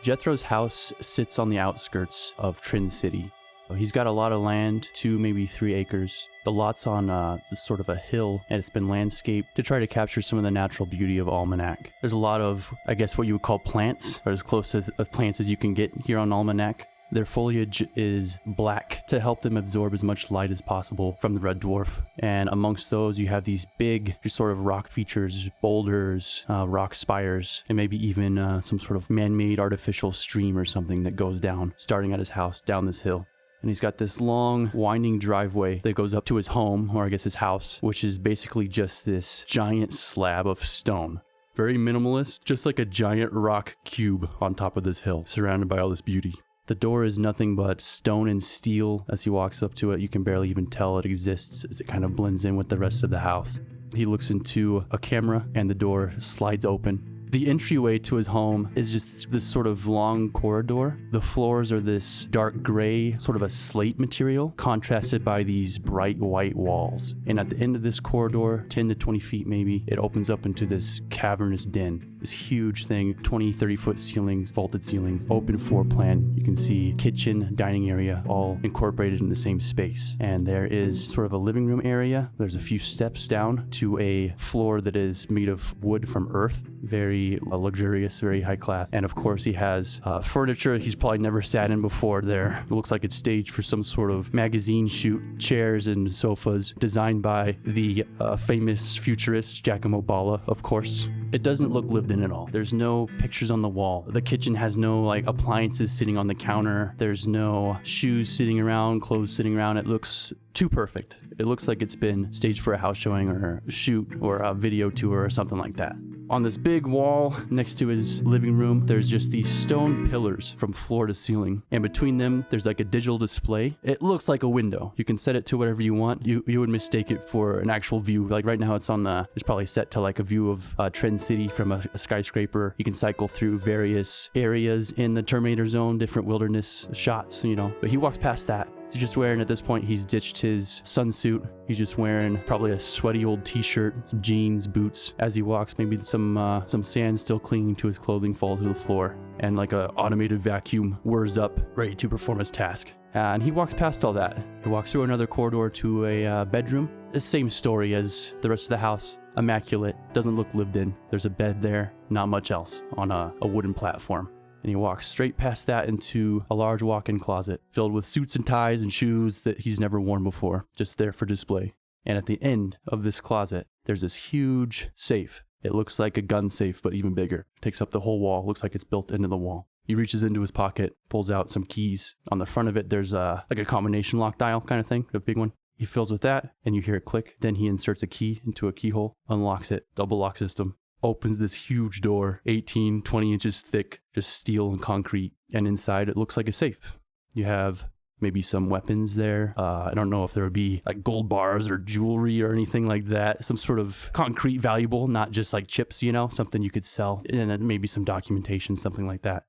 Jethro's house sits on the outskirts of Trin City. He's got a lot of land, 2, maybe 3 acres. The lot's on this sort of a hill, and it's been landscaped to try to capture some of the natural beauty of Almanac. There's a lot of, I guess, what you would call plants, or as close to plants as you can get here on Almanac. Their foliage is black to help them absorb as much light as possible from the red dwarf. And amongst those, you have these big just sort of rock features, boulders, rock spires, and maybe even some sort of man-made artificial stream or something that goes down, starting at his house, down this hill. And he's got this long, winding driveway that goes up to his home, or I guess his house, which is basically just this giant slab of stone. Very minimalist, just like a giant rock cube on top of this hill, surrounded by all this beauty. The door is nothing but stone and steel. As he walks up to it, you can barely even tell it exists as it kind of blends in with the rest of the house. He looks into a camera and the door slides open. The entryway to his home is just this sort of long corridor. The floors are this dark gray, sort of a slate material, contrasted by these bright white walls. And at the end of this corridor, 10 to 20 feet maybe, it opens up into this cavernous den. This huge thing, 20, 30-foot ceilings, vaulted ceilings, open floor plan. You can see kitchen, dining area, all incorporated in the same space. And there is sort of a living room area. There's a few steps down to a floor that is made of wood from earth. Very luxurious, very high class. And of course he has furniture he's probably never sat in before there. It looks like it's staged for some sort of magazine shoot. Chairs and sofas designed by the famous futurist Giacomo Balla, of course. It doesn't look lived in at all. There's no pictures on the wall. The kitchen has no like appliances sitting on the counter. There's no shoes sitting around, clothes sitting around. It looks too perfect. It looks like it's been staged for a house showing or a shoot or a video tour or something like that. On this big wall next to his living room, there's just these stone pillars from floor to ceiling. And between them, there's like a digital display. It looks like a window. You can set it to whatever you want. You would mistake it for an actual view. Like right now it's probably set to like a view of Trin City from a skyscraper. You can cycle through various areas in the Terminator zone, different wilderness shots, you know. But he walks past that. He's just wearing, at this point, he's ditched his sunsuit. He's just wearing probably a sweaty old t-shirt, some jeans, boots. As he walks, maybe some sand still clinging to his clothing falls to the floor. And like a automated vacuum whirs up, ready to perform his task. And he walks past all that. He walks through another corridor to a bedroom. The same story as the rest of the house. Immaculate, doesn't look lived in. There's a bed there, not much else on a wooden platform. And he walks straight past that into a large walk-in closet filled with suits and ties and shoes that he's never worn before, just there for display. And at the end of this closet, there's this huge safe. It looks like a gun safe, but even bigger. Takes up the whole wall, looks like it's built into the wall. He reaches into his pocket, pulls out some keys. On the front of it, there's like a combination lock dial kind of thing, a big one. He fills with that, and you hear it click. Then he inserts a key into a keyhole, unlocks it, double lock system. Opens this huge door, 18, 20 inches thick, just steel and concrete. And inside it looks like a safe. You have maybe some weapons there. I don't know if there would be like gold bars or jewelry or anything like that. Some sort of concrete valuable, not just like chips, you know, something you could sell. And then maybe some documentation, something like that.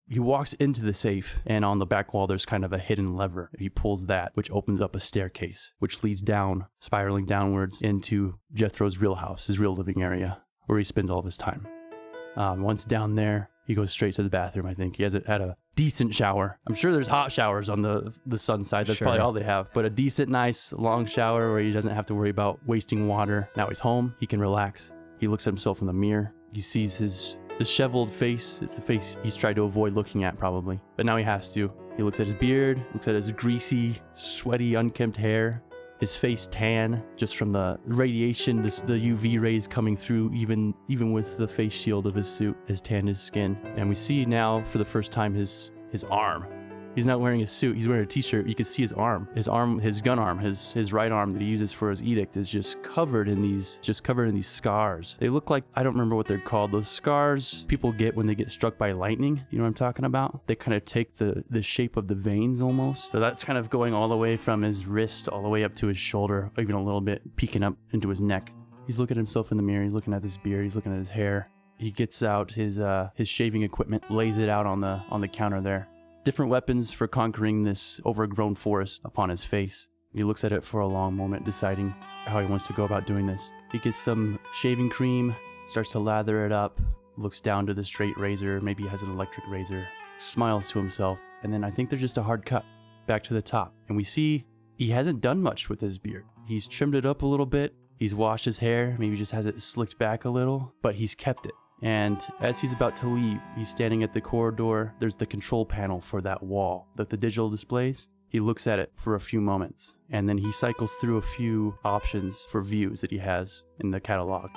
He walks into the safe, and on the back wall, there's kind of a hidden lever. He pulls that, which opens up a staircase, which leads down, spiraling downwards into Jethro's real house, his real living area, where he spends all of his time. Once down there, he goes straight to the bathroom, I think. He hasn't had a decent shower. I'm sure there's hot showers on the sun side. That's probably all they have. But a decent, nice, long shower where he doesn't have to worry about wasting water. Now he's home. He can relax. He looks at himself in the mirror. He sees his disheveled face. It's the face he's tried to avoid looking at, probably. But now he has to. He looks at his beard, looks at his greasy, sweaty, unkempt hair. His face tan, just from the radiation, the UV rays coming through, even with the face shield of his suit, has tanned his skin. And we see now, for the first time, his arm. He's not wearing a suit, he's wearing a t-shirt. You can see his arm, his gun arm, his right arm that he uses for his edict is just covered in these scars. They look like, I don't remember what they're called, those scars people get when they get struck by lightning. You know what I'm talking about? They kind of take the shape of the veins almost. So that's kind of going all the way from his wrist all the way up to his shoulder, even a little bit peeking up into his neck. He's looking at himself in the mirror, he's looking at his beard, he's looking at his hair. He gets out his shaving equipment, lays it out on the counter there. Different weapons for conquering this overgrown forest upon his face. He looks at it for a long moment, deciding how he wants to go about doing this. He gets some shaving cream, starts to lather it up, looks down to the straight razor, maybe he has an electric razor, smiles to himself, and then I think there's just a hard cut back to the top. And we see he hasn't done much with his beard. He's trimmed it up a little bit. He's washed his hair, maybe just has it slicked back a little, but he's kept it. And as he's about to leave, he's standing at the corridor. There's the control panel for that wall that the digital displays. He looks at it for a few moments, and then he cycles through a few options for views that he has in the catalog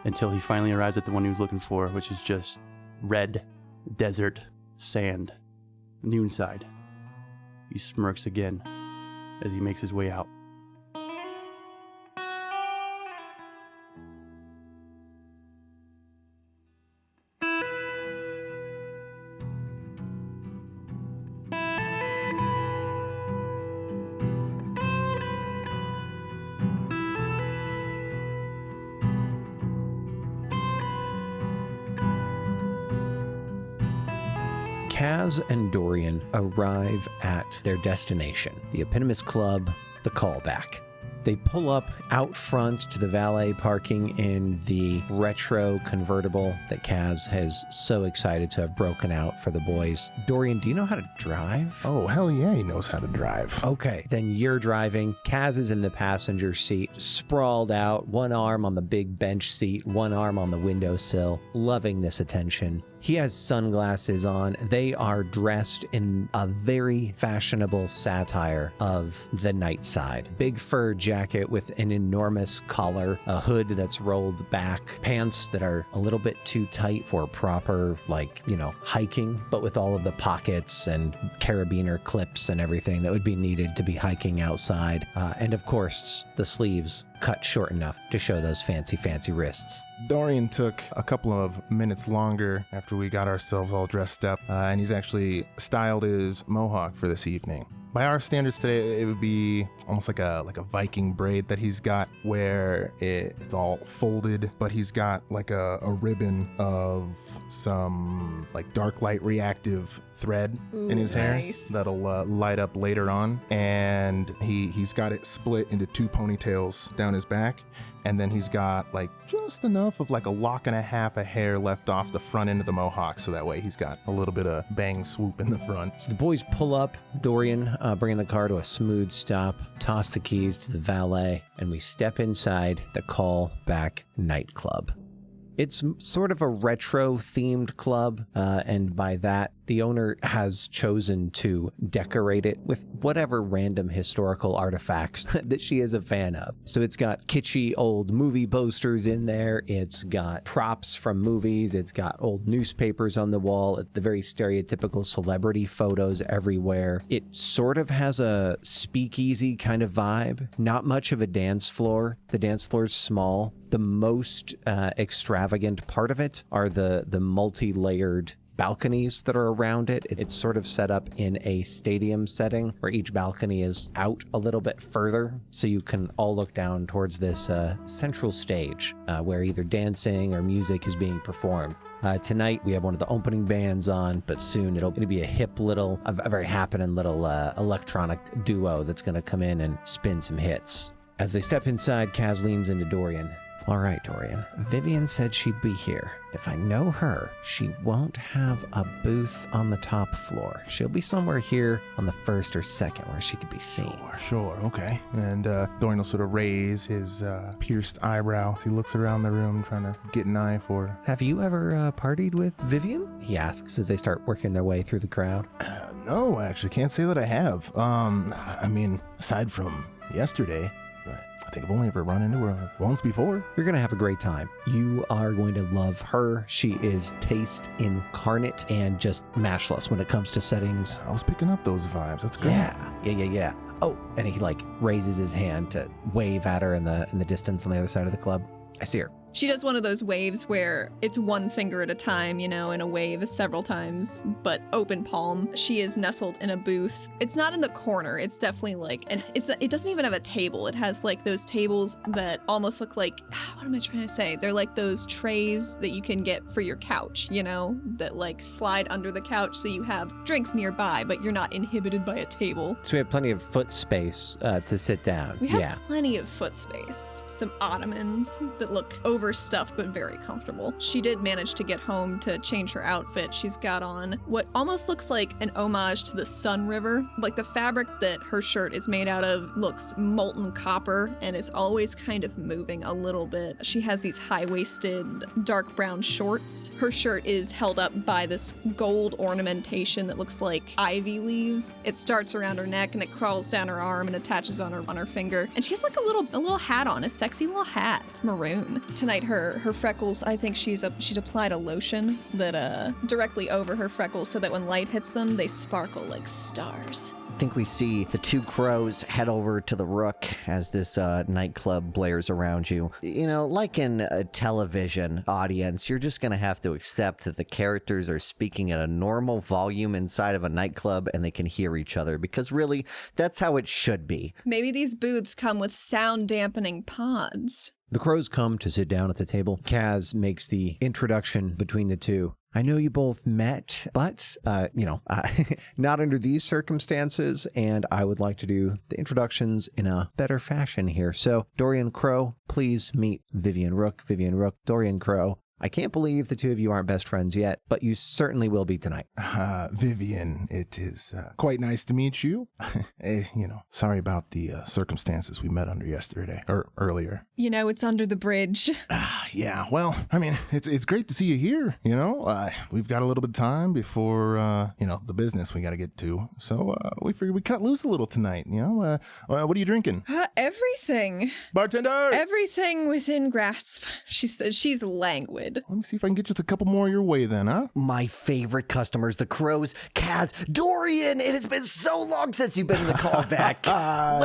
until he finally arrives at the one he was looking for, which is just red, desert, sand, noonside. He smirks again as he makes his way out. Kaz and Dorian arrive at their destination, the Terminus Club, the Callback. They pull up out front to the valet parking in the retro convertible that Kaz has so excited to have broken out for the boys. Dorian, do you know how to drive? Oh, hell yeah, he knows how to drive. Okay, then you're driving. Kaz is in the passenger seat, sprawled out, one arm on the big bench seat, one arm on the windowsill, loving this attention. He has sunglasses on. They are dressed in a very fashionable satire of the night side. Big fur jacket with an enormous collar, a hood that's rolled back, pants that are a little bit too tight for proper, hiking, but with all of the pockets and carabiner clips and everything that would be needed to be hiking outside. And of course, the sleeves cut short enough to show those fancy wrists. Dorian took a couple of minutes longer after we got ourselves all dressed up, and he's actually styled his mohawk for this evening. By our standards today, it would be almost like a Viking braid that he's got, where it's all folded, but he's got like a ribbon of some dark light reactive thread in his hair that'll light up later on, and he's got it split into two ponytails down his back. And then he's got just enough of a lock and a half of hair left off the front end of the mohawk, so that way he's got a little bit of bang swoop in the front. So the boys pull up, Dorian bringing the car to a smooth stop, toss the keys to the valet, and we step inside the Callback nightclub. It's sort of a retro-themed club, and by that, the owner has chosen to decorate it with whatever random historical artifacts that she is a fan of. So it's got kitschy old movie posters in there, it's got props from movies, it's got old newspapers on the wall, the very stereotypical celebrity photos everywhere. It sort of has a speakeasy kind of vibe, not much of a dance floor. The dance floor is small. The most extravagant part of it are the multi-layered balconies that are around it. It's sort of set up in a stadium setting where each balcony is out a little bit further, so you can all look down towards this central stage where either dancing or music is being performed. Tonight we have one of the opening bands on, but soon it'll be a hip little, a very happening little electronic duo that's going to come in and spin some hits. As they step inside, Kaz leans into Dorian. All right, Dorian. Vivian said she'd be here. If I know her, she won't have a booth on the top floor. She'll be somewhere here on the first or second where she could be seen. Sure, okay. And Dorian will sort of raise his pierced eyebrow as he looks around the room trying to get an eye for her. Have you ever partied with Vivian? He asks as they start working their way through the crowd. No, I actually can't say that I have. Aside from yesterday, I think I've only ever run into her once before. You're going to have a great time. You are going to love her. She is taste incarnate and just matchless when it comes to settings. I was picking up those vibes. That's great. Yeah. Oh, and he raises his hand to wave at her in the distance on the other side of the club. I see her. She does one of those waves where it's one finger at a time, in a wave several times, but open palm. She is nestled in a booth. It's not in the corner. It's definitely it doesn't even have a table. It has those tables that almost look like, what am I trying to say? They're like those trays that you can get for your couch, that slide under the couch so you have drinks nearby, but you're not inhibited by a table. So we have plenty of foot space to sit down. We have plenty of foot space. Some ottomans that look over overstuffed but very comfortable. She did manage to get home to change her outfit. She's got on what almost looks like an homage to the Sun River. Like the fabric that her shirt is made out of looks molten copper, and it's always kind of moving a little bit. She has these high-waisted dark brown shorts. Her shirt is held up by this gold ornamentation that looks like ivy leaves. It starts around her neck and it crawls down her arm and attaches on her finger. And she has like a little hat on, a sexy little hat. It's maroon. Tonight her freckles, I think she's applied a lotion that directly over her freckles so that when light hits them, they sparkle like stars. I think we see the two crows head over to the Rook as this nightclub blares around you. You know, like in a television audience, you're just going to have to accept that the characters are speaking at a normal volume inside of a nightclub and they can hear each other, because really, that's how it should be. Maybe these booths come with sound dampening pods. The crows come to sit down at the table. Kaz makes the introduction between the two. I know you both met, but, not under these circumstances, and I would like to do the introductions in a better fashion here. So, Dorian Crow, please meet Vivian Rook. Vivian Rook, Dorian Crow. I can't believe the two of you aren't best friends yet, but you certainly will be tonight. Vivian, it is quite nice to meet you. Sorry about the circumstances we met under yesterday, or earlier. You know, it's under the bridge. Yeah, well, I mean, it's great to see you here, We've got a little bit of time before, the business we got to get to. So we figured we cut loose a little tonight, What are you drinking? Everything. Bartender! Everything within grasp. She says she's languid. Let me see if I can get just a couple more your way then, huh? My favorite customers, the crows. Kaz, Dorian, it has been so long since you've been in the callback. Wow.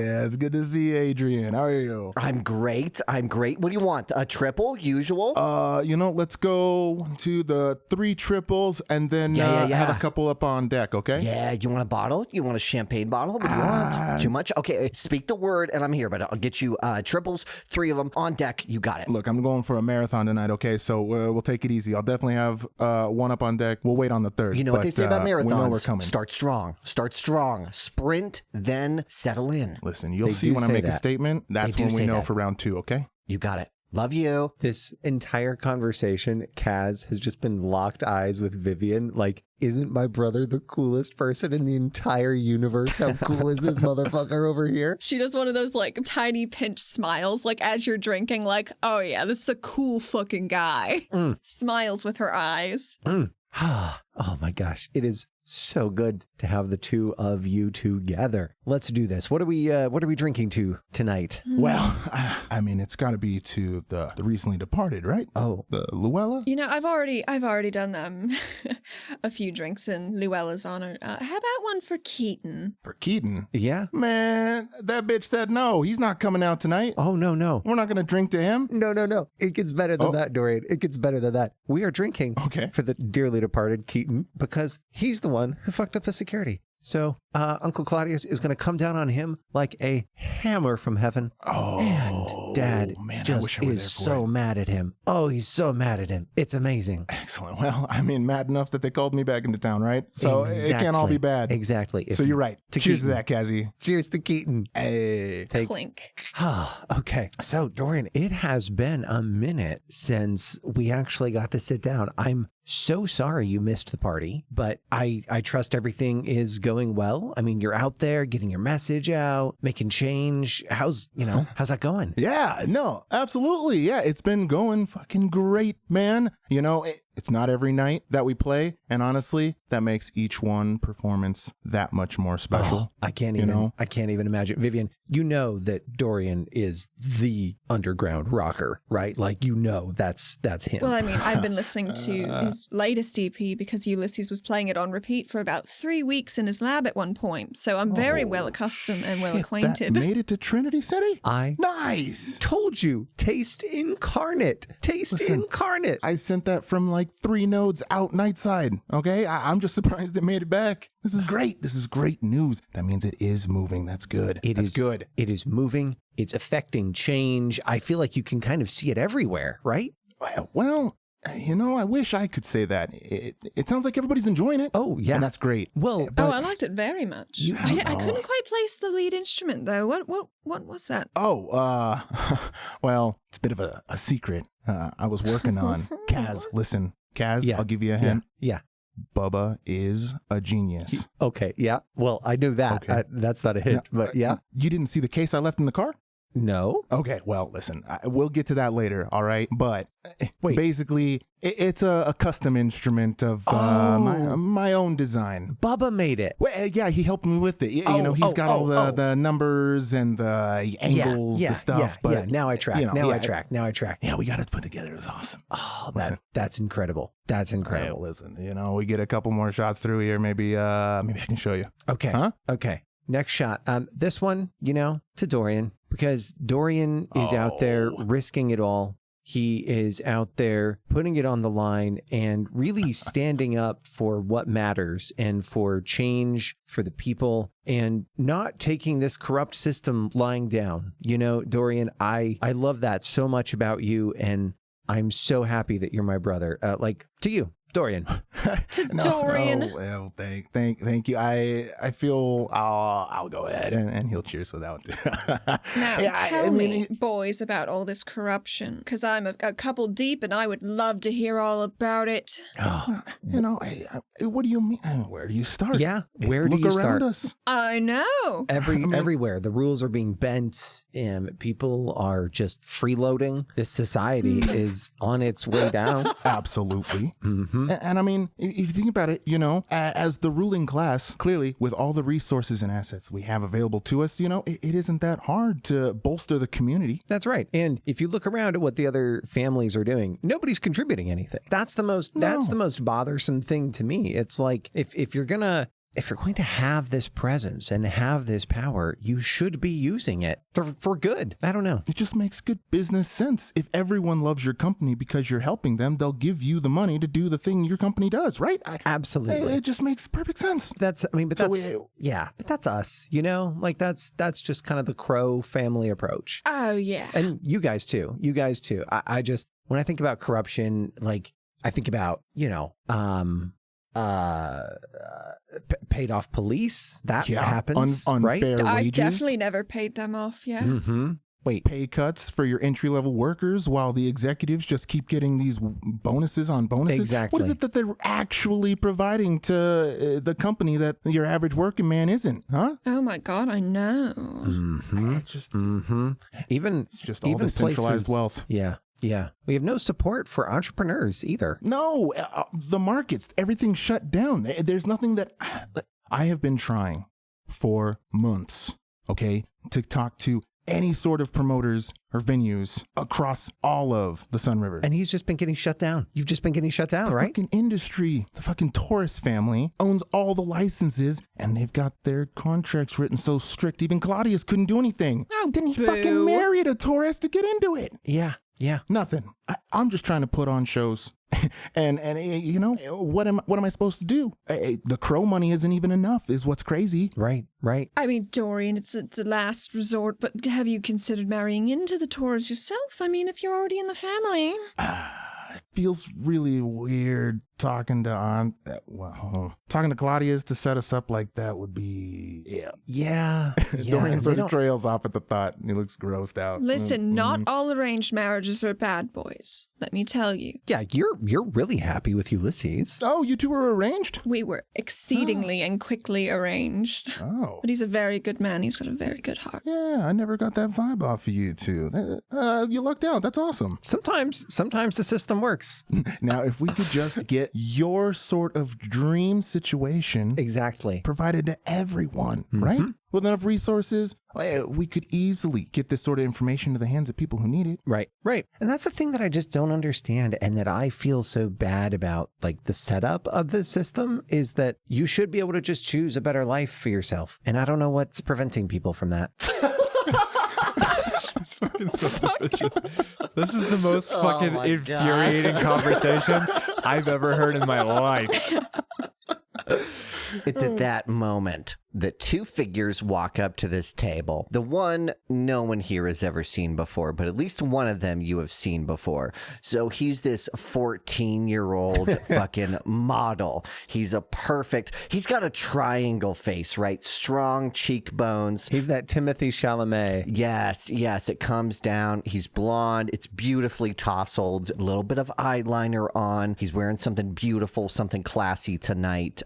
Yeah, it's good to see you, Adrian. How are you? I'm great. What do you want? A triple, usual? Let's go to the 3 triples and then have a couple up on deck, okay? Yeah, you want a bottle? You want a champagne bottle? What do you want? Too much? Okay, speak the word and I'm here, but I'll get you triples, 3 of them on deck. You got it. Look, I'm going for a marathon tonight, okay? So we'll take it easy. I'll definitely have 1 up on deck. We'll wait on the 3rd. You know what they say about marathons? We know we're coming. Start strong. Sprint, then settle in. Listen, you'll see when I make a statement. That's when we know for round 2, okay? You got it. Love you. This entire conversation, Kaz has just been locked eyes with Vivian. Like, isn't my brother the coolest person in the entire universe? How cool is this motherfucker over here? She does one of those like tiny pinch smiles, like as you're drinking, like, oh yeah, this is a cool fucking guy. Smiles with her eyes. Oh my gosh. It is so good to have the two of you together. Let's do this. What are we drinking to tonight? Well, I mean, it's got to be to the recently departed, right? Oh, the Luella. I've already done a few drinks in Luella's honor. How about one for Keaton? For Keaton? Yeah. Man, that bitch said no. He's not coming out tonight. Oh no. We're not gonna drink to him. No. It gets better than that, Dorian. It gets better than that. We are drinking for the dearly departed Keaton because he's the one who fucked up the security. So Uncle Claudius is going to come down on him like a hammer from heaven. Oh, and Dad just is so mad at him. Oh, he's so mad at him. It's amazing. Excellent. Well, I mean, mad enough that they called me back into town, right? So it can't all be bad. Exactly. So you're right. Cheers Keaton. to that, Kazzy. Cheers to Keaton. Hey. Clink. Okay. So, Dorian, it has been a minute since we actually got to sit down. I'm so sorry you missed the party, but I trust everything is going well. I mean, you're out there getting your message out, making change. How's that going? Yeah, no, absolutely. Yeah, it's been going fucking great, man. It's not every night that we play, and honestly, that makes each one performance that much more special. I can't even imagine. Vivian, you know that Dorian is the underground rocker, right? Like, that's him. Well, I mean, I've been listening to his latest EP because Ulysses was playing it on repeat for about 3 weeks in his lab at one point. So I'm very well accustomed and well acquainted. That made it to Trinity City? Nice. Told you. Taste incarnate. Incarnate. I sent that from like 3 nodes out nightside. Okay? I'm just surprised it made it back. This is great. This is great news. That means it is moving. That's good. That's good. It is moving. It's affecting change. I feel like you can kind of see it everywhere, right? Well, I wish I could say that. It sounds like everybody's enjoying it. Oh, yeah. And that's great. Well, Oh, I liked it very much. I couldn't quite place the lead instrument though. What was that? Oh, well, it's a bit of a secret. I was working on Kaz. Listen, Kaz, Yeah. I'll give you a hint. yeah. Bubba is a genius. Okay, yeah. Well, I knew that. Okay. That's not a hint, but yeah. You didn't see the case I left in the car? No. Okay, well, listen, we'll get to that later, all right? But Wait. basically, it's a custom instrument of my own design. Bubba made it. Well, yeah, he helped me with it. He's got all the numbers and the angles, the stuff. But now I track. Now I track. Yeah, we got it put together. It was awesome. Oh, that's incredible. That's Hey, incredible. listen, we get a couple more shots through here. Maybe I can show you. Okay. Huh? Okay. Next shot. This one, to Dorian, because Dorian is out there risking it all. He is out there putting it on the line and really standing up for what matters and for change for the people and not taking this corrupt system lying down. Dorian, I love that so much about you, and I'm so happy that you're my brother. To you, Dorian. Dorian. Oh, well, thank you. I feel I'll go ahead and he'll cheers for that one too. Now, tell me, boys, about all this corruption, because I'm a couple deep and I would love to hear all about it. Oh, what do you mean? Where do you start? yeah. Where do Look you around start? us. I know. Everywhere. The rules are being bent. People are just freeloading. This society is on its way down. Absolutely. Mm-hmm. And I mean, if you think about it, as the ruling class, clearly with all the resources and assets we have available to us, it isn't that hard to bolster the community. That's right. And if you look around at what the other families are doing, nobody's contributing anything. That's the most bothersome thing to me. It's like if you're going to have this presence and have this power, you should be using it for good. I don't know. It just makes good business sense. If everyone loves your company because you're helping them, they'll give you the money to do the thing your company does, right? Absolutely. It just makes perfect sense. But that's us, that's just kind of the Crow family approach. Oh, yeah. And you guys too. I just, when I think about corruption, I think about, paid off police. That happens, right? Unfair I wages. definitely never paid them off, yeah. Mm-hmm. Wait. Pay cuts for your entry-level workers while the executives just keep getting these bonuses on bonuses. Exactly. What is it that they're actually providing to the company that your average working man isn't, huh? Oh my God, I know. Mm-hmm. It's just, It's just all this centralized wealth. Yeah. Yeah. We have no support for entrepreneurs either. No, the markets, everything's shut down. There's nothing that I have been trying for months, okay, to talk to any sort of promoters or venues across all of the Sun River. And he's just been getting shut down. You've just been getting shut down, right? The fucking industry, the fucking Taurus family owns all the licenses, and they've got their contracts written so strict, even Claudius couldn't do anything. Oh, Didn't he boo. fucking marry a Taurus to get into it? Yeah. Yeah. Nothing. I'm just trying to put on shows. and what am I supposed to do? The Crow money isn't even enough is what's crazy. Right. I mean, Dorian, it's a last resort, but have you considered marrying into the Taurus yourself? I mean, if you're already in the family. It feels really weird talking to Claudius to set us up like that would be Yeah. Dorian sort of trails off at the thought and he looks grossed out. Listen, not all arranged marriages are bad, boys. Let me tell you. Yeah, you're really happy with Ulysses. Oh, you two were arranged? We were exceedingly and quickly arranged. Oh. But he's a very good man. He's got a very good heart. Yeah, I never got that vibe off of you two. You lucked out. That's awesome. Sometimes the system works. Now, if we could just get your sort of dream situation Exactly. provided to everyone, right? With enough resources, we could easily get this sort of information to the hands of people who need it. Right. And that's the thing that I just don't understand and that I feel so bad about, the setup of the system is that you should be able to just choose a better life for yourself. And I don't know what's preventing people from that. This is the most fucking infuriating conversation I've ever heard in my life. It's at that moment that two figures walk up to this table. The one no one here has ever seen before, but at least one of them you have seen before. So he's this 14-year-old fucking model. He's got a triangle face, right? Strong cheekbones. He's that Timothy Chalamet. Yes, it comes down. He's blonde. It's beautifully tousled. A little bit of eyeliner on. He's wearing something beautiful, something classy tonight.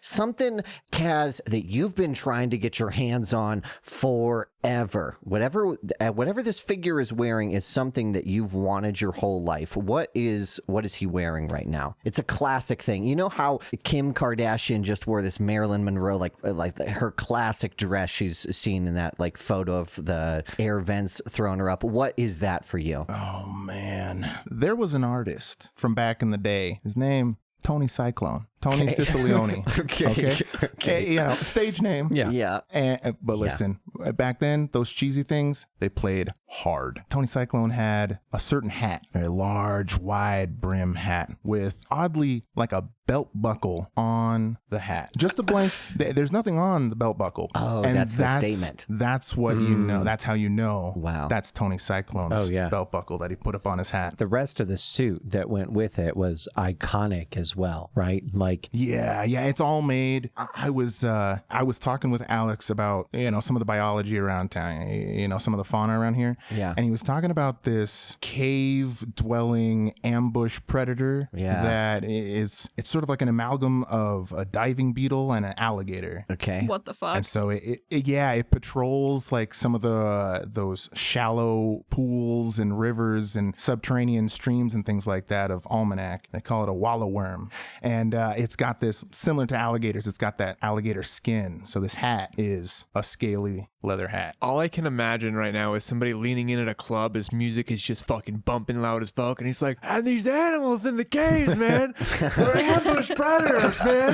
Something, Kaz, that you've been trying to get your hands on forever. Whatever this figure is wearing is something that you've wanted your whole life. What is he wearing right now? It's a classic thing. You know how Kim Kardashian just wore this Marilyn Monroe, like her classic dress she's seen in that like photo of the air vents throwing her up. What is that for you? Oh man, there was an artist from back in the day. His name, Tony Cyclone. Tony Sicilione. Okay. You know, stage name. Yeah. But listen, back then, those cheesy things, they played hard. Tony Cyclone had a certain hat, a large, wide brim hat with oddly like a belt buckle on the hat. Just a blank. There's nothing on the belt buckle. Oh, and that's the statement. That's what you know. That's how you know. Wow. That's Tony Cyclone's belt buckle that he put up on his hat. The rest of the suit that went with it was iconic as well, right? Like, yeah, it's all made. I was talking with Alex about, you know, some of the biology around town, you know, some of the fauna around here. Yeah. And he was talking about this cave dwelling ambush predator that it's sort of like an amalgam of a diving beetle and an alligator. Okay. What the fuck? And so it patrols like some of those shallow pools and rivers and subterranean streams and things like that of Almanac. They call it a wallow worm. And it's got this, similar to alligators, it's got that alligator skin. So this hat is a scaly leather hat. All I can imagine right now is somebody leaning in at a club. His music is just fucking bumping loud as fuck. And he's like, and these animals in the caves, man. They're ambush predators, man.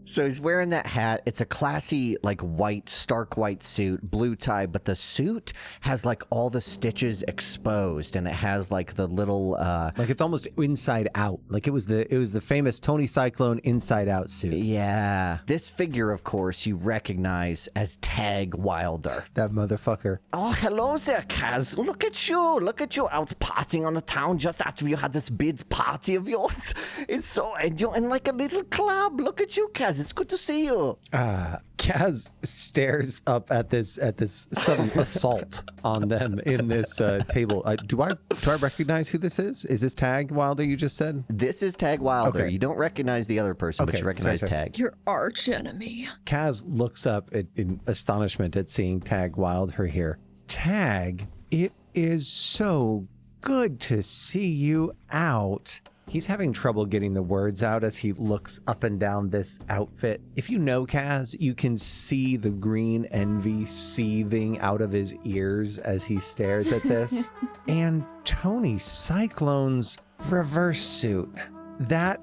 So he's wearing that hat. It's a classy, like white, stark white suit, blue tie, but the suit has like all the stitches exposed, and it has like the little like it's almost inside out. Like it was the famous Tony Cyclone inside out suit. Yeah. This figure, of course, you recognize as Tag Wilder. That motherfucker. Oh, hello there, Kaz. Look at you out partying on the town just after you had this big party of yours. It's so, and you're in like a little club. Look at you, Kaz. It's good to see you. Kaz stares up at this sudden assault on them in this table. Do I recognize who this is? Is this Tag Wilder you just said? This is Tag Wilder. Okay. You don't recognize the other person, but you recognize Tag. Your arch enemy. Kaz looks up in astonishment at seeing Tag Wilder here. Tag, it is so good to see you out. He's having trouble getting the words out as he looks up and down this outfit. If you know Kaz, you can see the green envy seething out of his ears as he stares at this. And Tony Cyclone's reverse suit. That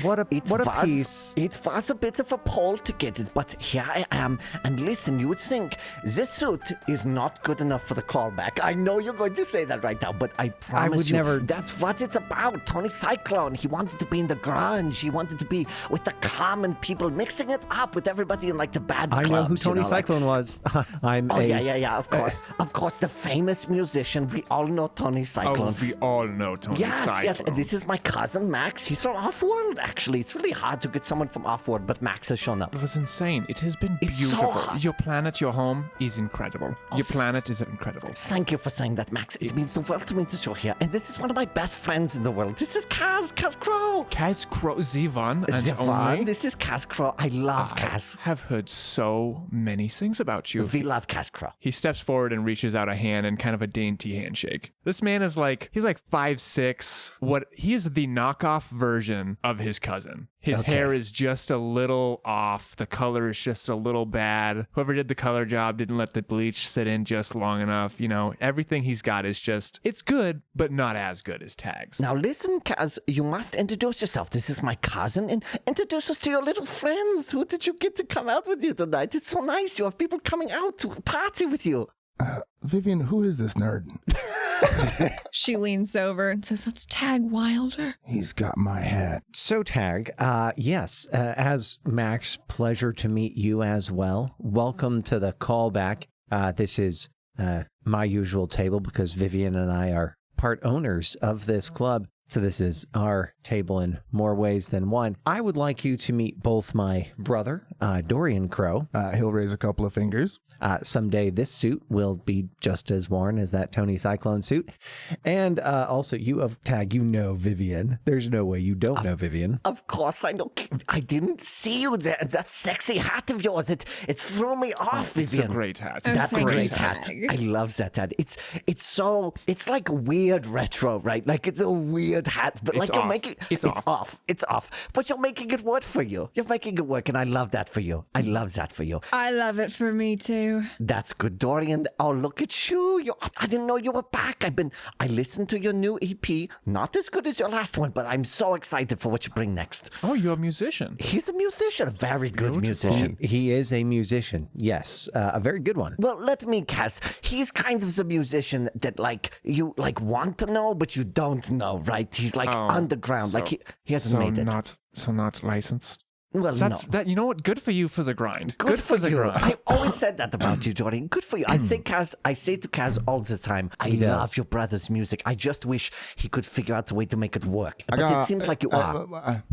what a piece. It was a bit of a pull to get it, but here I am. And listen, you would think this suit is not good enough for the callback. I know you're going to say that right now, but I promise that's what it's about. Tony Cyclone, he wanted to be in the grunge. He wanted to be with the common people, mixing it up with everybody in like the bad clubs. I know who Tony Cyclone was. Of course, the famous musician. We all know Tony Cyclone. Oh, we all know Tony Cyclone. Yes, and this is my cousin Max. He's from Offworld, actually. It's really hard to get someone from Offworld, but Max has shown up. It was insane. It has been It's beautiful. so hot. Your planet, your home is incredible. Your planet is incredible. Thank you for saying that, Max. It means the world to me that you're here. And this is one of my best friends in the world. This is Kaz Crow. Kaz Crow, Zivan, and only. This is Kaz Crow. I love Kaz. I have heard so many things about you. We love Kaz Crow. He steps forward and reaches out a hand in kind of a dainty handshake. This man is he's like 5'6". He is the knockoff version of his cousin. His hair is just a little off. The color is just a little bad. Whoever did the color job didn't let the bleach sit in just long enough. You know, everything he's got is just, it's good, but not as good as Tag's. Now listen, Kaz, you must introduce yourself. This is my cousin, and introduce us to your little friends. Who did you get to come out with you tonight? It's so nice. You have people coming out to party with you. Vivian, who is this nerd? She leans over and says, "That's Tag Wilder." He's got my hat. So, Tag, yes, as Max, pleasure to meet you as well. Welcome to the callback. This is my usual table because Vivian and I are part owners of this club. So this is our table in more ways than one. I would like you to meet both my brother, Dorian Crow. He'll raise a couple of fingers. Someday this suit will be just as worn as that Tony Cyclone suit. And also you of Tag, you know Vivian. There's no way you don't know Vivian. Of course I know. I didn't see you there. That sexy hat of yours, it threw me off, Vivian. It's a great hat. Oh, That's a thank you, great hat. Tag. I love that hat. It's like weird retro, right? Like it's a weird hat, but It's like you're off. making It's off. It's off. But you're making it work for you. You're making it work, and I love that for you. I love that for you. I love it for me too. That's good, Dorian. Oh, look at you. I didn't know you were back. I listened to your new EP. Not as good as your last one, but I'm so excited for what you bring next. Oh, you're a musician. He's a musician, a very good Beautiful. musician. He is a musician. Yes, a very good one. Well, let me guess. He's kind of the musician that you want to know, but you don't know, right? He's like Oh, underground, so- like he hasn't made it. Not licensed. Well, That's no. that. You know what? Good for you for the grind. Good for the you. grind. I always said that about you, Jordan. Good for you. I say to Kaz all the time, I He does. love your brother's music. I just wish he could figure out a way to make it work. But it seems like you are.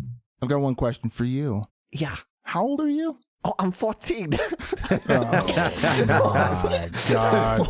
I've got one question for you. Yeah. How old are you? Oh, I'm 14. Oh, my God.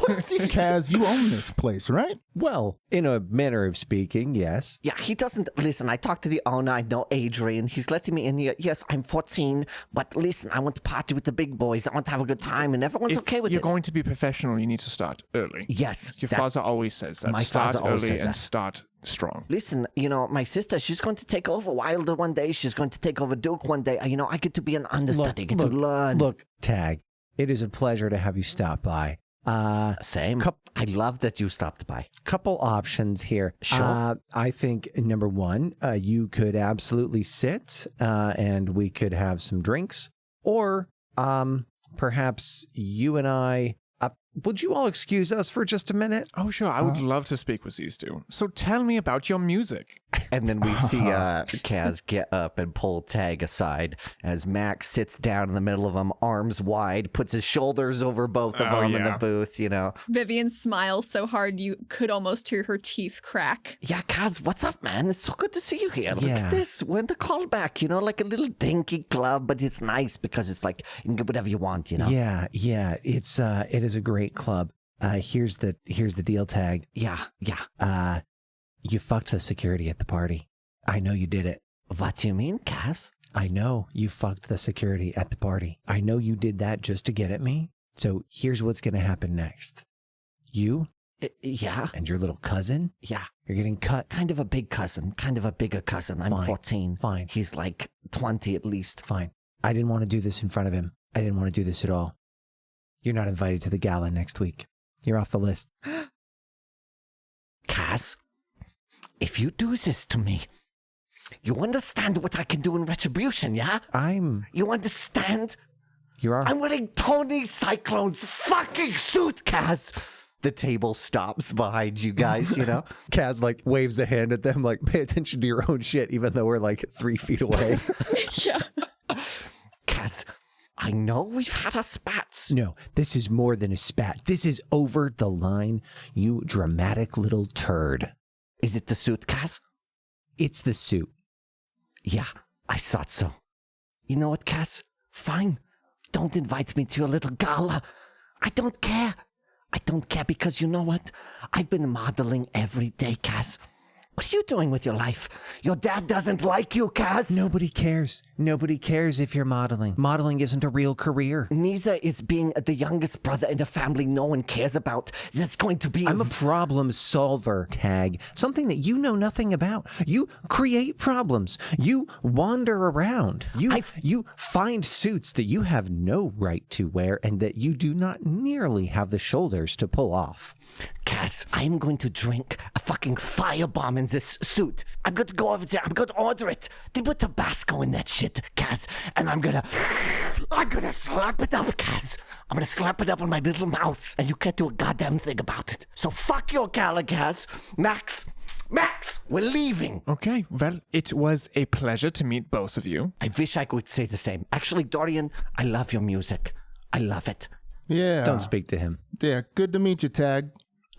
Kaz, you own this place, right? Well, in a manner of speaking, yes. Yeah, he doesn't listen. I talked to the owner. I know Adrian. He's letting me in here. Yes, I'm 14, but listen, I want to party with the big boys. I want to have a good time, and everyone's If okay with you're it. going to be professional, you need to start early. Yes, Your that- father always says that. My Start father always early says and that. start strong. Listen, my sister, she's going to take over Wilder one day. She's going to take over Duke one day. I get to be an understudy, get to learn. Look, Tag, it is a pleasure to have you stop by. Same. I love that you stopped by. Couple options here. Sure. I think number one, you could absolutely sit and we could have some drinks, or perhaps you and I. Would you all excuse us for just a minute? Oh, sure. I would love to speak with these two. So tell me about your music. And then we see Kaz get up and pull Tag aside as Max sits down in the middle of them, arms wide, puts his shoulders over both of Oh, them in the yeah. booth, Vivian smiles so hard you could almost hear her teeth crack. Yeah, Kaz, what's up, man? It's so good to see you here. Look Yeah. at this. We're in the callback, like a little dinky club, but it's nice because it's like you can get whatever you want, Yeah, it is a great club. Here's the deal, Tag. Yeah. You fucked the security at the party. I know you did it. What do you mean, Kaz? I know you fucked the security at the party. I know you did that just to get at me. So here's what's going to happen next. You Yeah. and your little cousin, Yeah. you're getting cut. Kind of a big cousin, kind of a bigger cousin. I'm Fine. 14. Fine. He's like 20 at least. Fine. I didn't want to do this in front of him. I didn't want to do this at all. You're not invited to the gala next week. You're off the list. Kaz, if you do this to me, you understand what I can do in retribution, yeah? You understand? You're off. I'm wearing Tony Cyclone's fucking suit, Kaz. The table stops behind you guys, Kaz waves a hand at them pay attention to your own shit, even though we're 3 feet away. Yeah. Kaz, I know we've had our spats. No, this is more than a spat. This is over the line, you dramatic little turd. Is it the suit, Kaz? It's the suit. Yeah, I thought so. You know what, Kaz? Fine. Don't invite me to your little gala. I don't care. I don't care because you know what? I've been modeling every day, Kaz. What are you doing with your life? Your dad doesn't like you, Kaz. Nobody cares. Nobody cares if you're modeling. Modeling isn't a real career. Neither is being the youngest brother in a family no one cares about. That's going to be... I'm a problem solver, Tag. Something that you know nothing about. You create problems. You wander around. You find suits that you have no right to wear and that you do not nearly have the shoulders to pull off. Kaz, I'm going to drink a fucking firebomb in this suit. I'm going to go over there. I'm going to order it. They put Tabasco in that shit, Kaz. And I'm gonna slap it up, Kaz. I'm gonna slap it up in my little mouth, and you can't do a goddamn thing about it. So fuck your Galagaz. Max, we're leaving. Okay, well, it was a pleasure to meet both of you. I wish I could say the same. Actually, Dorian, I love your music. I love it. Yeah. Don't speak to him. Yeah, good to meet you, Tag.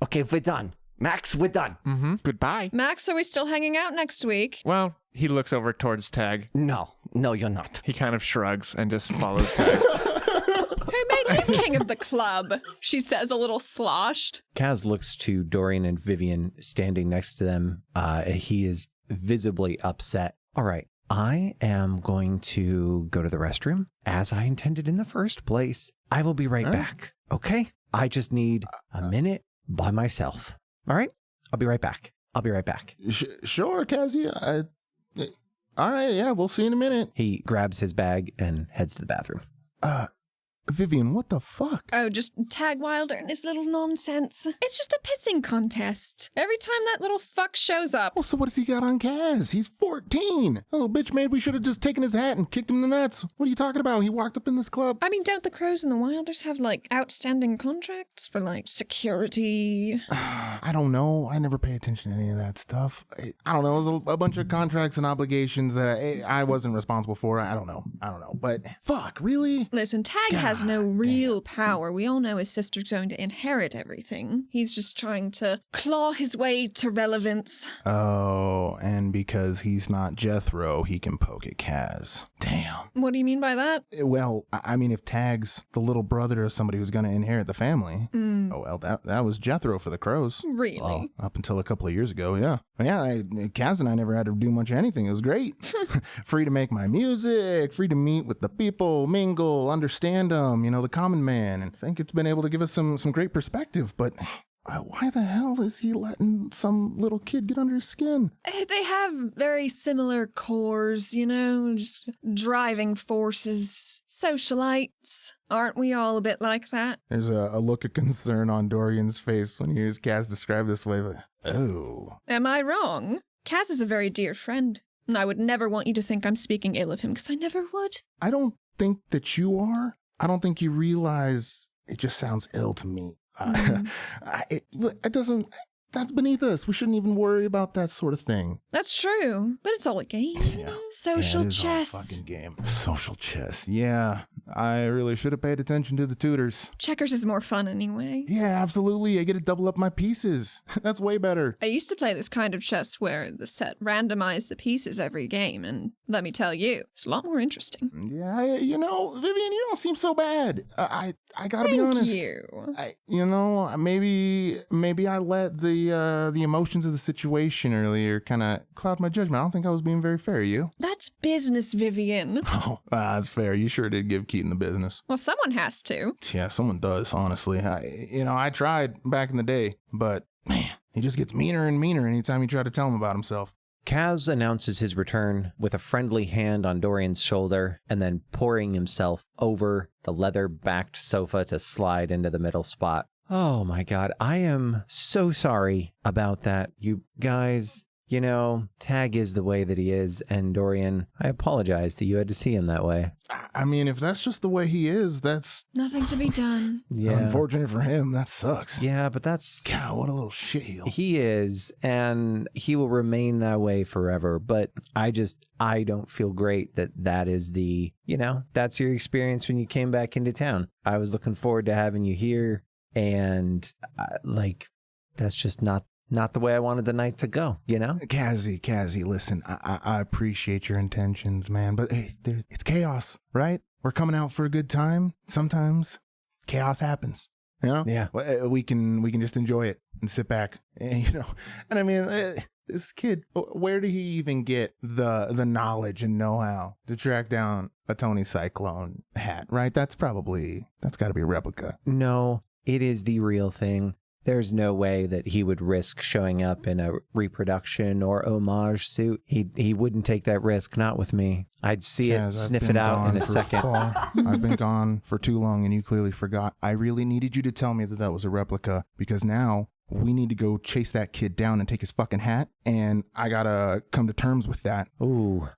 Okay, we're done. Max, we're done. Mm-hmm. Goodbye. Max, are we still hanging out next week? Well, he looks over towards Tag. No, you're not. He kind of shrugs and just follows Tag. Who made you king of the club? She says, a little sloshed. Kaz looks to Dorian and Vivian standing next to them. He is visibly upset. All right, I am going to go to the restroom as I intended in the first place. I will be right back. Okay? I just need a minute by myself. All right? I'll be right back. Sure, Kazi. All right, yeah, we'll see in a minute. He grabs his bag and heads to the bathroom. Vivian, what the fuck? Oh, just Tag Wilder and his little nonsense. It's just a pissing contest. Every time that little fuck shows up. Well, so what has he got on Kaz? He's 14. That little bitch, maybe we should have just taken his hat and kicked him in the nuts. What are you talking about? He walked up in this club. I mean, don't the Crows and the Wilders have, like, outstanding contracts for, like, security? I don't know. I never pay attention to any of that stuff. I don't know. It was a bunch of contracts and obligations that I wasn't responsible for. I don't know. But fuck, really? Listen, Tag has no real power. We all know his sister's going to inherit everything. He's just trying to claw his way to relevance. Oh, and because he's not Jethro, he can poke at Kaz. Damn. What do you mean by that? Well, I mean, if Tag's the little brother of somebody who's going to inherit the family, oh, well, that was Jethro for the Crows. Really? Well, up until a couple of years ago, yeah. Yeah, Kaz and I never had to do much of anything. It was great. Free to make my music, free to meet with the people, mingle, understand them, the common man. And I think it's been able to give us some great perspective, but why the hell is he letting some little kid get under his skin? They have very similar cores, just driving forces, socialites. Aren't we all a bit like that? There's a look of concern on Dorian's face when he hears Kaz described this way, but oh. Am I wrong? Kaz is a very dear friend, and I would never want you to think I'm speaking ill of him, because I never would. I don't think that you are. I don't think you realize it just sounds ill to me. It doesn't. That's beneath us. We shouldn't even worry about that sort of thing. That's true, but it's all a game. Social it is chess. All a fucking game. Social chess. Yeah, I really should have paid attention to the tutors. Checkers is more fun anyway. Yeah, absolutely. I get to double up my pieces. That's way better. I used to play this kind of chess where the set randomized the pieces every game, and let me tell you, it's a lot more interesting. Yeah, Vivian, you don't seem so bad. I gotta be honest. Thank you. Maybe I let the emotions of the situation earlier kind of cloud my judgment. I don't think I was being very fair. You? That's business, Vivian. Oh, that's fair. You sure did give Keaton the business. Well, someone has to. Yeah, someone does, honestly. I tried back in the day, but man, he just gets meaner and meaner anytime you try to tell him about himself. Kaz announces his return with a friendly hand on Dorian's shoulder and then pouring himself over the leather-backed sofa to slide into the middle spot. Oh my God, I am so sorry about that. You guys, Tag is the way that he is, and Dorian, I apologize that you had to see him that way. I mean, if that's just the way he is, that's Nothing to be done. Yeah. unfortunate for him. That sucks. Yeah, but that's... God, what a little shitheel. He is, and he will remain that way forever, but I don't feel great that is the, that's your experience when you came back into town. I was looking forward to having you here, and that's just not the way I wanted the night to go, Kazi, listen, I appreciate your intentions, man, but hey, it's chaos, right? We're coming out for a good time. Sometimes chaos happens, Yeah. We can just enjoy it and sit back, and I mean, this kid, where did he even get the knowledge and know-how to track down a Tony Cyclone hat, right? That's got to be a replica. No, it is the real thing. There's no way that he would risk showing up in a reproduction or homage suit. He wouldn't take that risk, not with me. I'd see it, sniff it out in a second. I've been gone for too long, and you clearly forgot. I really needed you to tell me that was a replica, because now we need to go chase that kid down and take his fucking hat, and I gotta come to terms with that. Ooh,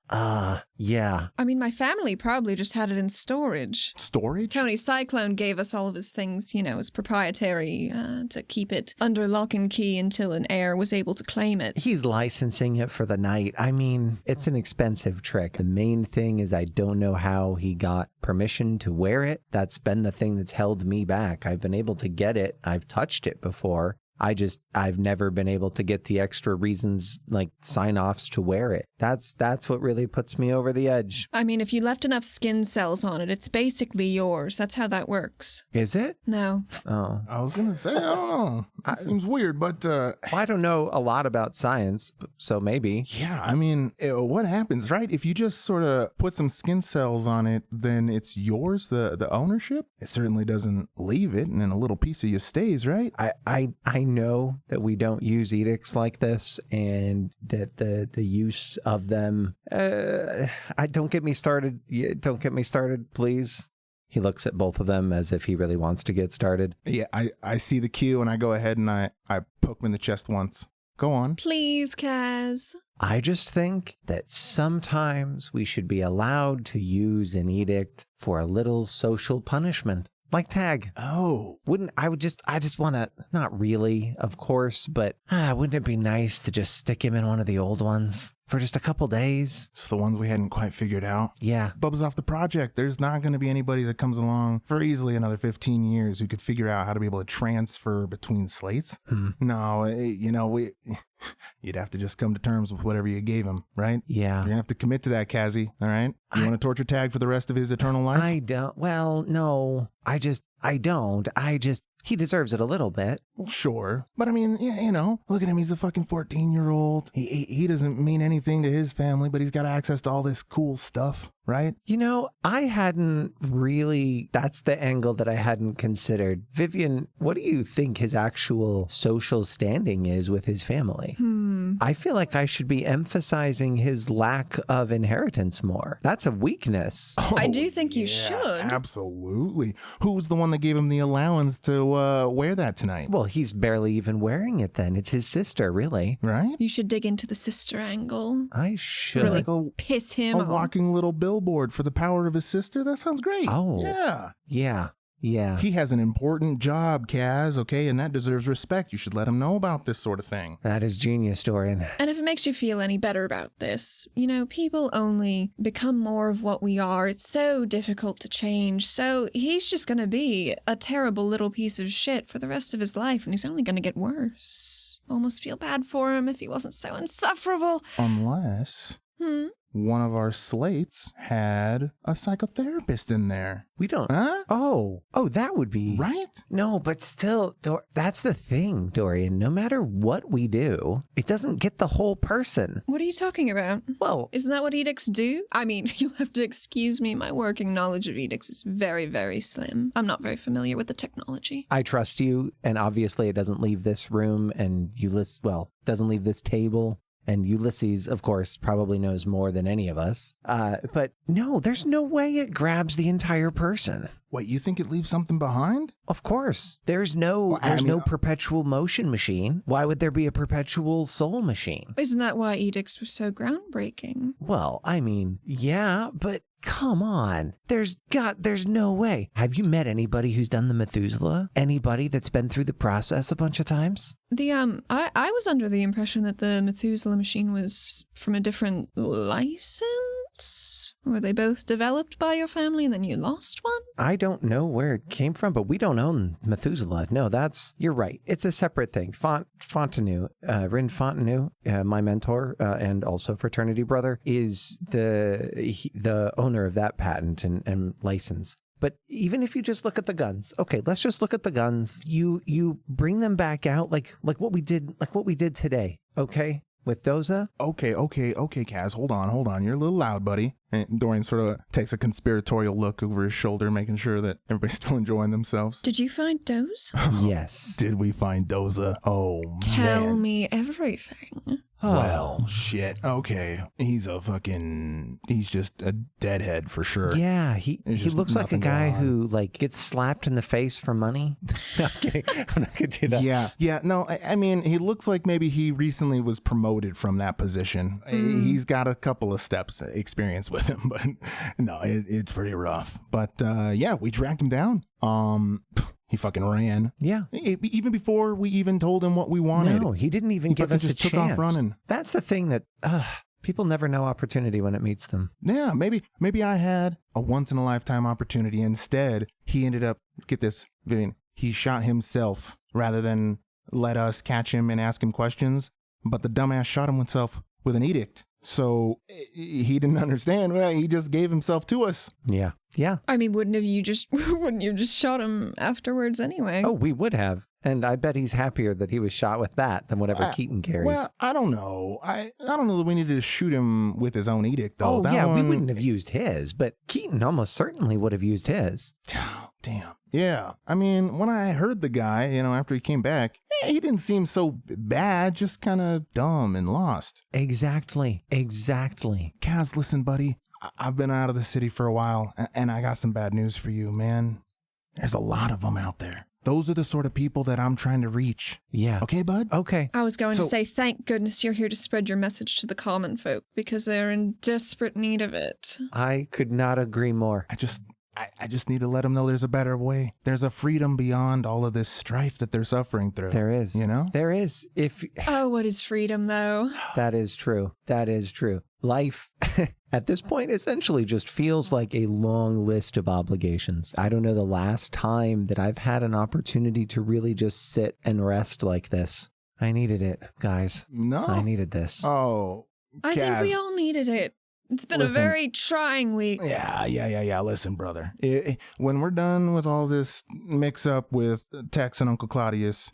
yeah. I mean, my family probably just had it in storage. Storage? Tony Cyclone gave us all of his things, as proprietary, to keep it under lock and key until an heir was able to claim it. He's licensing it for the night. I mean, it's an expensive trick. The main thing is I don't know how he got permission to wear it. That's been the thing that's held me back. I've been able to get it. I've touched it before. I've never been able to get the extra reasons, like sign-offs to wear it. That's what really puts me over the edge. I mean, if you left enough skin cells on it, it's basically yours. That's how that works. Is it? No. Oh. I was gonna say, I don't know. It seems weird, but Well, I don't know a lot about science, so maybe. yeah, I mean, what happens, right? If you just sort of put some skin cells on it, then it's yours, the ownership? It certainly doesn't leave it, and then a little piece of you stays, right? I know that we don't use edicts like this, and that the use of them. Don't get me started. Don't get me started, please. He looks at both of them as if he really wants to get started. Yeah, I see the cue, and I go ahead and I poke him in the chest once. Go on. Please, Kaz. I just think that sometimes we should be allowed to use an edict for a little social punishment. Like tag. Oh. I just want to, not really, of course, but wouldn't it be nice to just stick him in one of the old ones for just a couple days? It's the ones we hadn't quite figured out. Yeah. Bubba's off the project. There's not going to be anybody that comes along for easily another 15 years who could figure out how to be able to transfer between slates. No, you'd have to just come to terms with whatever you gave him, right? Yeah. You're going to have to commit to that, Kazzy, all right? You want to torture Tag for the rest of his eternal life? I don't. Well, no. I don't. He deserves it a little bit. Sure. But I mean, look at him. He's a fucking 14-year-old. He doesn't mean anything to his family, but he's got access to all this cool stuff, right? I hadn't really, that's the angle that I hadn't considered. Vivian, what do you think his actual social standing is with his family? I feel like I should be emphasizing his lack of inheritance more. That's a weakness. I do think you should. Absolutely. Who's the one that gave him the allowance to wear that tonight? Well, he's barely even wearing it then. It's his sister, really. Right? You should dig into the sister angle. I should. Really Like piss him a off. walking little billboard for the power of his sister? That sounds great. Oh. Yeah. Yeah. Yeah. He has an important job, Kaz, okay? And that deserves respect. You should let him know about this sort of thing. That is genius, Dorian. And if it makes you feel any better about this, people only become more of what we are. It's so difficult to change. So he's just going to be a terrible little piece of shit for the rest of his life, and he's only going to get worse. Almost feel bad for him if he wasn't so insufferable. Unless one of our slates had a psychotherapist in there. We don't. Huh? Oh, that would be. Right? No, but still, that's the thing, Dorian. No matter what we do, it doesn't get the whole person. What are you talking about? Well, Isn't that what edicts do? I mean, you'll have to excuse me. My working knowledge of edicts is very, very slim. I'm not very familiar with the technology. I trust you, and obviously it doesn't leave this room, and doesn't leave this table. And Ulysses, of course, probably knows more than any of us. But no, there's no way it grabs the entire person. Wait, you think it leaves something behind? Of course. There's no perpetual motion machine. Why would there be a perpetual soul machine? Isn't that why edicts were so groundbreaking? Well, I mean, yeah, but come on. There's no way. Have you met anybody who's done the Methuselah? Anybody that's been through the process a bunch of times? I was under the impression that the Methuselah machine was from a different license. Were they both developed by your family and then you lost one? I don't know where it came from, but we don't own Methuselah. No, you're right. It's a separate thing. Fontenue, Rin Fontenue, my mentor and also fraternity brother, is the owner of that patent and license. But even if you just look at the guns, okay, let's just look at the guns. You bring them back out like what we did today, okay? With Doza? Okay, Kaz, hold on. You're a little loud, buddy. And Dorian sort of takes a conspiratorial look over his shoulder, making sure that everybody's still enjoying themselves. Did you find Doze? Yes. Did we find Doza? Oh, Tell man. me everything. Well, shit. Okay. He's just a deadhead for sure. Yeah, he There's just looks like a nothing guy going on. who like gets slapped in the face for money. No, I'm kidding. I'm not gonna do that. Yeah. No, I mean, he looks like maybe he recently was promoted from that position. He's got a couple of steps experience with him, but no, it's pretty rough. But yeah, we tracked him down. He fucking ran. Yeah. Even before we even told him what we wanted. No, he didn't even He give fucking us a just took chance. off running. That's the thing that people never know opportunity when it meets them. Yeah, maybe I had a once in a lifetime opportunity. Instead, he ended up, get this, Vivian, he shot himself rather than let us catch him and ask him questions. But the dumbass shot himself with an edict. So he didn't understand. Well, he just gave himself to us. Yeah. Yeah. I mean, wouldn't you just shot him afterwards anyway? Oh, we would have. And I bet he's happier that he was shot with that than whatever Keaton carries. Well, I don't know. I don't know that we needed to shoot him with his own edict, though. Oh, That yeah, we one- wouldn't have used his, but Keaton almost certainly would have used his. Damn. Yeah. I mean, when I heard the guy, after he came back, he didn't seem so bad, just kind of dumb and lost. Exactly. Kaz, listen, buddy. I've been out of the city for a while, and I got some bad news for you, man. There's a lot of them out there. Those are the sort of people that I'm trying to reach. Yeah. Okay, bud? Okay. I was going to So- say, thank goodness you're here to spread your message to the common folk because they're in desperate need of it. I could not agree more. I just need to let them know there's a better way. There's a freedom beyond all of this strife that they're suffering through. There is. There is. If Oh, what is freedom, though? that is true. That is true. Life at this point essentially just feels like a long list of obligations. I don't know the last time that I've had an opportunity to really just sit and rest like this. I needed it, guys. No. I needed this. Oh, I think we Kaz. all needed it. It's been Listen. a very trying week. Yeah. Listen, brother. When we're done with all this mix up with Tex and Uncle Claudius,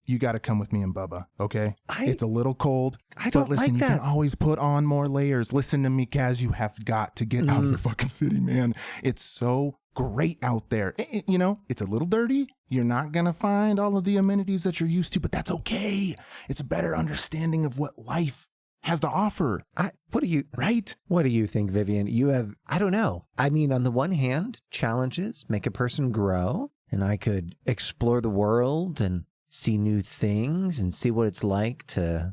you got to come with me and Bubba, okay? It's a little cold. I don't but listen, like you that. can always put on more layers. Listen to me, Kaz. You have got to get out of the fucking city, man. It's so great out there. It's a little dirty. You're not going to find all of the amenities that you're used to, but that's okay. It's a better understanding of what life has to offer, What do you right? What do you think, Vivian? You have, I don't know. I mean, on the one hand, challenges make a person grow, and I could explore the world and see new things and see what it's like to,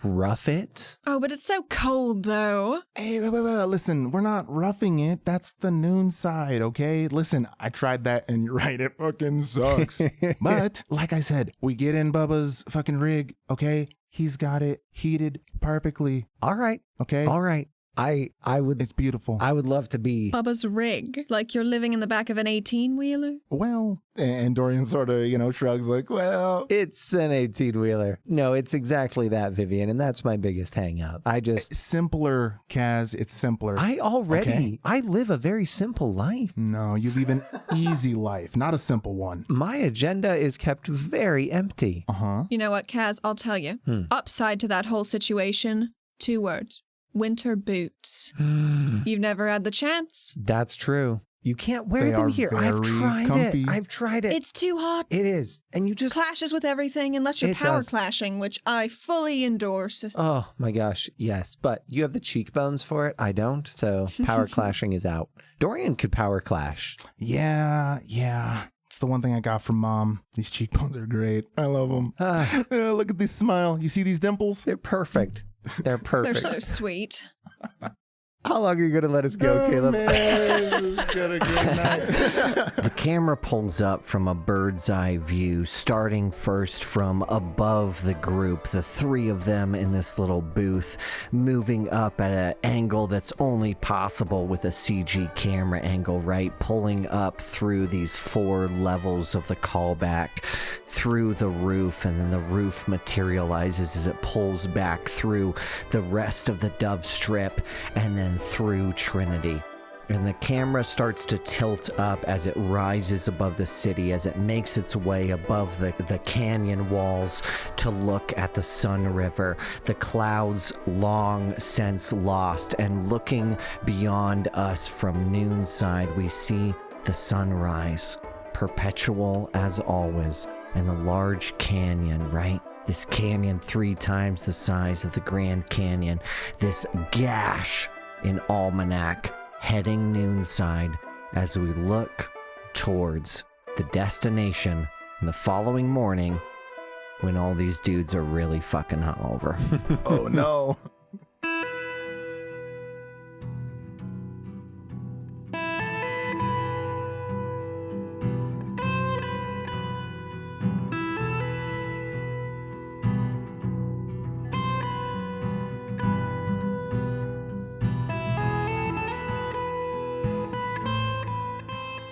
rough it. Oh, but it's so cold, though. Hey, wait, listen, we're not roughing it. That's the noon side, okay? Listen, I tried that and you're right, it fucking sucks. But, like I said, we get in Bubba's fucking rig, okay? He's got it heated perfectly, All right. okay? All right. I would It's beautiful. I would love to be Bubba's rig. Like you're living in the back of an 18-wheeler? Well, and Dorian sort of, shrugs like, well, It's an 18-wheeler. No, it's exactly that, Vivian, and that's my biggest hang up. it's simpler, Kaz. It's simpler. Okay. I live a very simple life. No, you live an easy life, not a simple one. My agenda is kept very empty. Uh-huh. You know what, Kaz? I'll tell you. Upside to that whole situation, 2 words. Winter boots. You've never had the chance. That's true. You can't wear They them are here. I've very tried comfy. it. I've tried it. It's too hot. It is. And you just Clashes with everything unless you're It power does. clashing, which I fully endorse. Oh my gosh, yes. But you have the cheekbones for it. I don't. So power clashing is out. Dorian could power clash. Yeah. It's the one thing I got from Mom. These cheekbones are great. I love them. Look at this smile. You see these dimples? They're perfect. They're They're perfect. so sweet. How long are you going to let us go, Caleb? Man, this has been a great night. The camera pulls up from a bird's eye view, starting first from above the group, the 3 of them in this little booth, moving up at an angle that's only possible with a CG camera angle, right? Pulling up through these 4 levels of the callback, through the roof, and then the roof materializes as it pulls back through the rest of the Dove Strip, and then through Trinity. And the camera starts to tilt up as it rises above the city, as it makes its way above the canyon walls to look at the Sun River, the clouds long since lost, and looking beyond us from Noonside, we see the sunrise, perpetual as always, and the large canyon, right? This canyon 3 times the size of the Grand Canyon. This gash in Almanac, heading noonside as we look towards the destination in the following morning when all these dudes are really fucking hungover. Oh no.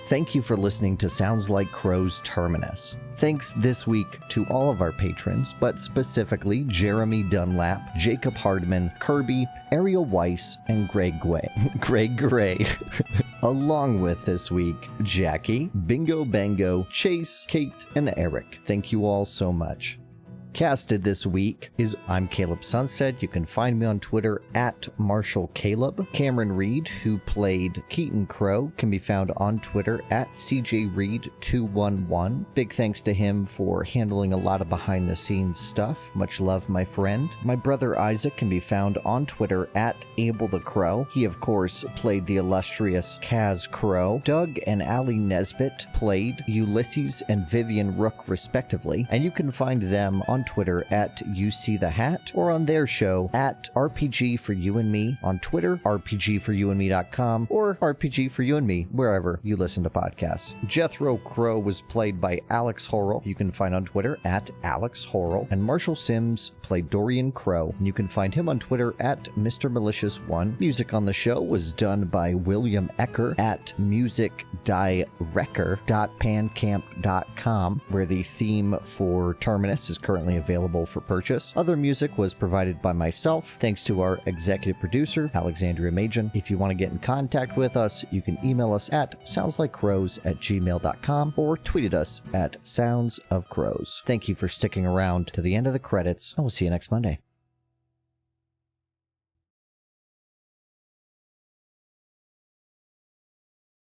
Thank you for listening to Sounds Like Crow's Terminus. Thanks this week to all of our patrons, but specifically Jeremy Dunlap, Jacob Hardman, Kirby, Ariel Weiss, and Greg Gray. Along with this week, Jackie, Bingo Bango, Chase, Kate, and Eric. Thank you all so much. Casted this week is I'm Caleb Sunset. You can find me on Twitter at Marshall Caleb. Cameron Reed, who played Keaton Crow, can be found on Twitter at CJReed211. Big thanks to him for handling a lot of behind the scenes stuff. Much love, my friend. My brother Isaac can be found on Twitter at Abel the Crow. He, of course, played the illustrious Kaz Crow. Doug and Allie Nesbitt played Ulysses and Vivian Rook, respectively. And you can find them on Twitter at UCTheHat or on their show at RPG for You and Me on Twitter, rpgforyouandme.com, or RPG for You and Me wherever you listen to podcasts. Jethro Crow was played by Alex Horrell. You can find on Twitter at Alex Horrell. And Marshall Sims played Dorian Crow. And you can find him on Twitter at Mr. Malicious1. Music on the show was done by William Ecker at musicdirecker.bandcamp.com, where the theme for Terminus is currently available for purchase. Other music was provided by myself, thanks to our executive producer, Alexandria Majan. If you want to get in contact with us, you can email us at soundslikecrows@gmail.com or tweet at us at soundsofcrows. Thank you for sticking around to the end of the credits, and we'll see you next Monday.